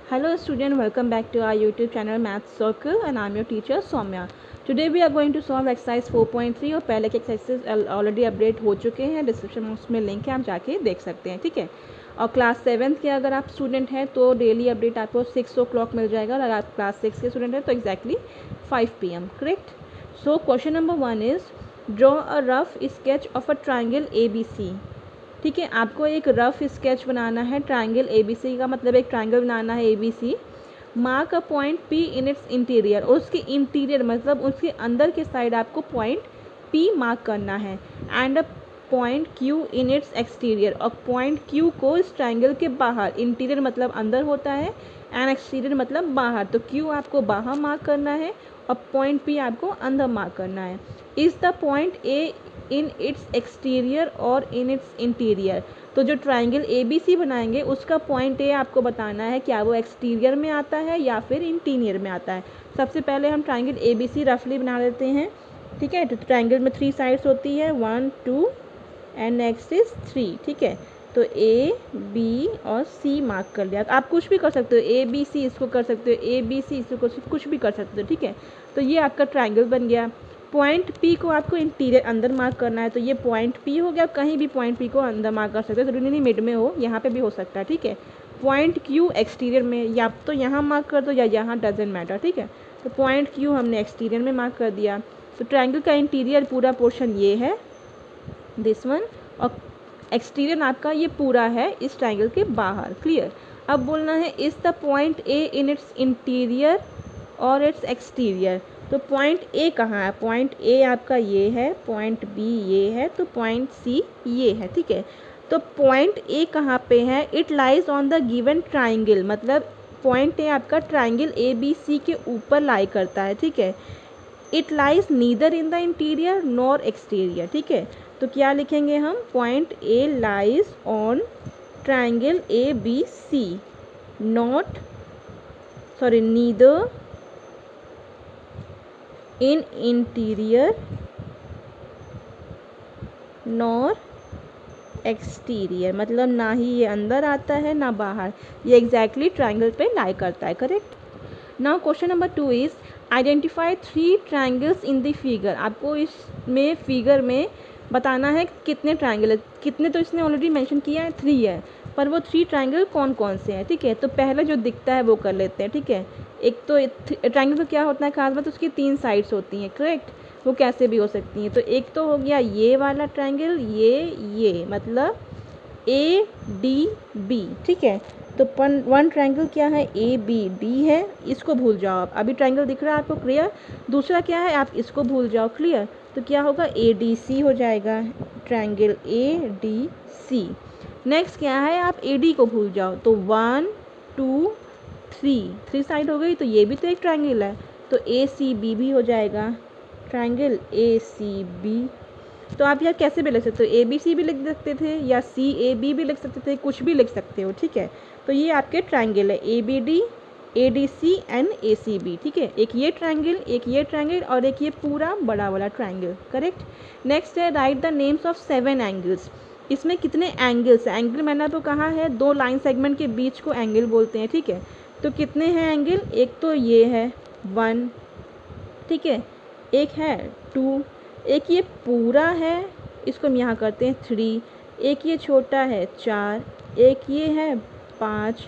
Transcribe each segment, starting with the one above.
Hello student, welcome back to our YouTube channel Maths Circle and I'm your teacher Soumya. Today we are going to solve exercise 4.3 और पहले के exercises already update हो चुके हैं, description box में link है, आप जाके देख सकते हैं, ठीक है। और क्लास 7 के अगर आप स्टूडेंट हैं तो डेली अपडेट आपको 6 o'clock मिल जाएगा, और अगर आप क्लास 6 के स्टूडेंट हैं तो exactly 5 PM, correct. So question number 1 is draw a rough sketch of a triangle ABC। ठीक है, आपको एक रफ स्केच बनाना है ट्राइंगल ABC का, मतलब एक ट्राइंगल बनाना है ABC। Mark a point P in its interior, और उसके इंटीरियर मतलब उसके अंदर के साइड आपको पॉइंट P मार्क करना है। And a point Q in its exterior, और पॉइंट Q को इस ट्राइंगल के बाहर, इंटीरियर मतलब अंदर होता है एंड एक्सटीरियर मतलब बाहर, तो Q आपको बाहर मार्क करना है और पॉइंट P आपको अंदर मार्क करना है। Is the point A in its exterior और इन इट्स इंटीरियर, तो जो ट्राइंगल ABC बनाएंगे उसका पॉइंट A आपको बताना है क्या वो एक्सटीरियर में आता है या फिर इंटीरियर में आता है। सबसे पहले हम ट्राइंगल ABC रफली बना लेते हैं, ठीक है। तो ट्राइंगल में 3 साइड्स होती है, 1 2 एंड नेक्स्ट इज 3, ठीक है। तो A B और C मार्क कर लिया। आप कुछ भी कर सकते हो, ABC इसको कर सकते हो, ABC इसको कुछ भी कर सकते हो, ठीक है। तो ये आपका ट्राइंगल बन गया। पॉइंट P को आपको इंटीरियर अंदर मार्क करना है, तो ये पॉइंट P हो गया। कहीं भी पॉइंट P को अंदर मार्क कर सकते हो, जरूरी नहीं मिड में हो, यहाँ पे भी हो सकता है, ठीक है। पॉइंट Q एक्सटीरियर में, या तो यहाँ मार्क कर दो या यहाँ, डजेंट मैटर, ठीक है। तो पॉइंट Q हमने एक्सटीरियर में मार्क कर दिया। तो ट्राइंगल का इंटीरियर पूरा पोर्शन ये है, दिस वन, और एक्सटीरियर आपका ये पूरा है इस ट्राइंगल के बाहर, क्लियर। अब बोलना है is the point A in its interior और इट्स एक्सटीरियर। तो पॉइंट A कहाँ है? पॉइंट A आपका ये है, पॉइंट B ये है, तो पॉइंट C ये है, ठीक है। तो पॉइंट A कहाँ पे है? It lies on the given triangle, मतलब पॉइंट A आपका ट्राइंगल ABC के ऊपर लाई करता है, ठीक है। It lies neither in the interior nor exterior, ठीक है। तो क्या लिखेंगे हम? Point A lies on triangle ABC not, sorry, neither in interior nor exterior, मतलब ना ही ये अंदर आता है ना बाहर, ये एग्जैक्टली ट्राइंगल पे लाई करता है, correct. Now question number 2 is identify 3 triangles in the figure. आपको इसमें फिगर में बताना है कितने ट्राइंगल है। कितने तो इसने ऑलरेडी मेंशन किया है, 3 है, पर वो 3 ट्राइंगल कौन कौन से हैं, ठीक है। तो पहले जो दिखता है वो कर लेते हैं, ठीक है। एक तो ट्राइंगल का क्या होता है खास बात, उसकी 3 साइड्स होती हैं, करेक्ट। वो कैसे भी हो सकती हैं। तो एक तो हो गया ये वाला ट्राइंगल, ये मतलब ADB, ठीक है। तो वन ट्राइंगल क्या है? ABD है, इसको भूल जाओ आप, अभी ट्राइंगल दिख रहा है आपको, क्लियर। दूसरा क्या है? आप इसको भूल जाओ, क्लियर। तो क्या होगा? ADC हो जाएगा, ट्राइंगल ADC। नेक्स्ट क्या है? आप AD को भूल जाओ, तो 1 2 3 साइड हो गई, तो ये भी तो एक ट्राइंगल है, तो ACB भी हो जाएगा, ट्राइंगल ACB। तो आप यार कैसे भी लिख सकते हो, ABC भी लिख सकते थे या CAB भी लिख सकते थे, कुछ भी लिख सकते हो, ठीक है। तो ये आपके ट्राइंगल है ABD ADC एंड ACB, ठीक है। एक ये ट्राइंगल, एक ये ट्राइंगल, और एक ये पूरा बड़ा वाला ट्राइंगल, करेक्ट। नेक्स्ट है write the names of 7 angles. इसमें कितने एंगल्स हैं? एंगल मैंने तो कहा है 2 लाइन सेगमेंट के बीच को एंगल बोलते हैं, ठीक है। तो कितने हैं एंगल? एक तो ये है 1, ठीक है, एक है 2, एक ये पूरा है, इसको हम यहाँ करते हैं 3, एक ये छोटा है 4, एक ये है 5,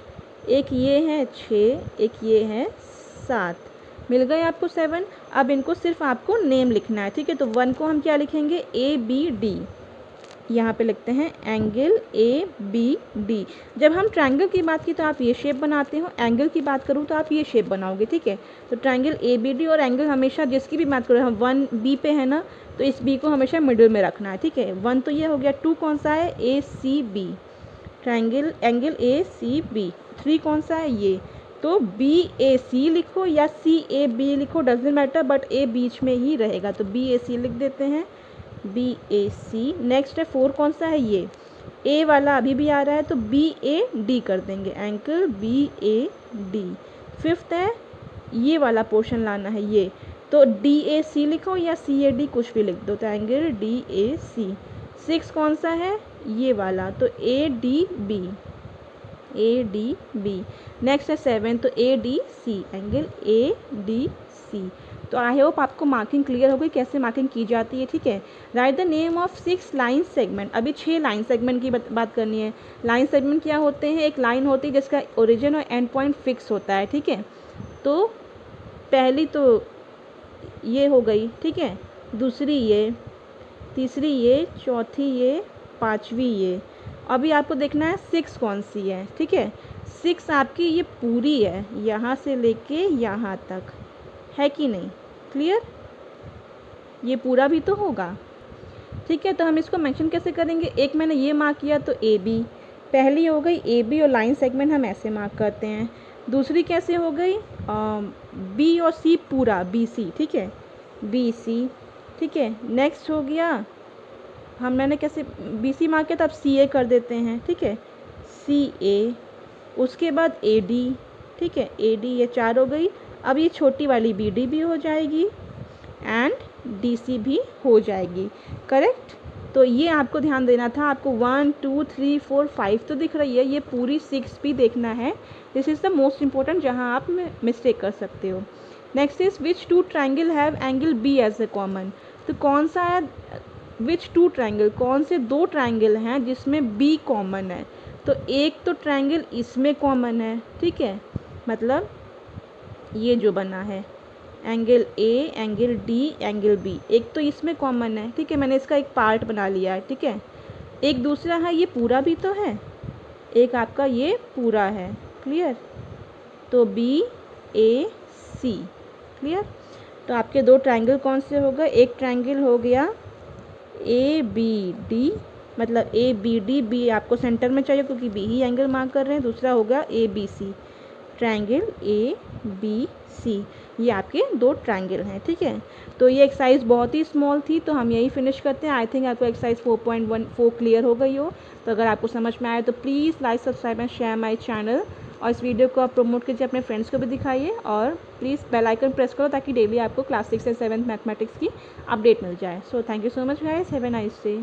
एक ये है 6, एक ये है 7। मिल गए आपको 7। अब इनको सिर्फ आपको नेम लिखना है, ठीक है। तो 1 को हम क्या लिखेंगे? ABD, यहाँ पे लिखते हैं एंगल ABD। जब हम ट्रायंगल की बात की तो आप ये शेप बनाते हो, एंगल की बात करूँ तो आप ये शेप बनाओगे, ठीक है। तो ट्रायंगल ABD, और एंगल हमेशा जिसकी भी बात करो, हम 1B पे है ना, तो इस B को हमेशा मिडिल में रखना है, ठीक है। 1 तो ये हो गया, 2 कौन सा है? ACB, triangle angle ACB। 3 कौन सा है? ये, तो BAC लिखो या CAB लिखो, डजेंट मैटर, बट A बीच में ही रहेगा, तो BAC लिख देते हैं, BAC। नेक्स्ट है 4 कौन सा है? ये A वाला अभी भी आ रहा है, तो BAD कर देंगे, एंगल BAD। 5th है ये वाला पोर्शन लाना है, ये, तो DAC लिखो या CAD कुछ भी लिख दो, तो एंगल DAC। 6 कौन सा है? ये वाला, तो ADB, A D B. Next है 7, तो A D C, angle A D C. तो आई होप आपको मार्किंग क्लियर हो गई, कैसे मार्किंग की जाती है, ठीक है। Write the name of 6 line segment. अभी 6 लाइन सेगमेंट की बात करनी है। लाइन सेगमेंट क्या होते हैं? एक लाइन होती है जिसका ओरिजिन और एंड पॉइंट फिक्स होता है, ठीक है। तो पहली तो ये हो गई, ठीक है, दूसरी ये, तीसरी ये, चौथी ये, पांचवी ये। अभी आपको देखना है 6 कौन सी है, ठीक है। 6 आपकी ये पूरी है, यहाँ से लेके यहाँ तक, है कि नहीं? क्लियर? ये पूरा भी तो होगा, ठीक है। तो हम इसको मेंशन कैसे करेंगे? एक मैंने ये मार्क किया तो ए बी, पहली हो गई ए बी और लाइन सेगमेंट हम ऐसे मार्क करते हैं। दूसरी कैसे हो गई? बी और सी पूरा, बी सी, ठीक है, बी सी, ठीक है। नेक्स्ट हो गया, मैंने कैसे बी सी मार्क किया, तो अब सी ए कर देते हैं, ठीक है, सी ए। उसके बाद ए डी, ठीक है, ए डी, ये 4 हो गई। अब ये छोटी वाली बी डी भी हो जाएगी एंड डी सी भी हो जाएगी, करेक्ट। तो ये आपको ध्यान देना था। आपको 1 2 3 4 5 तो दिख रही है, ये पूरी 6 भी देखना है। This is the most important, जहाँ आप मिस्टेक कर सकते हो। Next is which 2 triangle have angle B as a common. तो कौन सा है विच 2 ट्राइंगल, कौन से 2 ट्राइंगल हैं जिसमें बी कॉमन है? तो एक तो ट्राइंगल इसमें कॉमन है, ठीक है, मतलब ये जो बना है angle A, angle D, angle B, एक तो इसमें कॉमन है, ठीक है, मैंने इसका एक पार्ट बना लिया है, ठीक है। एक दूसरा है, ये पूरा भी तो है, एक आपका ये पूरा है, क्लियर। तो बी ए सी, क्लियर। तो आपके 2 ट्राइंगल कौन से हो गए? एक ट्राइंगल हो गया ए बी डी, मतलब ए बी डी, बी आपको सेंटर में चाहिए क्योंकि बी ही एंगल मार्क कर रहे हैं। दूसरा हो गया A B C, triangle A B C, ये आपके 2 ट्राइंगल हैं, ठीक है। तो ये एक्सरसाइज बहुत ही स्मॉल थी, तो हम यही फिनिश करते हैं। आई थिंक आपको एक्सरसाइज 4.14 क्लियर हो गई हो। तो अगर आपको समझ में आए तो please like, subscribe and share my channel, और इस वीडियो को आप प्रमोट कीजिए, अपने फ्रेंड्स को भी दिखाइए, और प्लीज़ बेल आइकन प्रेस करो ताकि डेली आपको क्लास 6 या 7 मैथमेटिक्स की अपडेट मिल जाए। So thank you so much guys, have a nice day.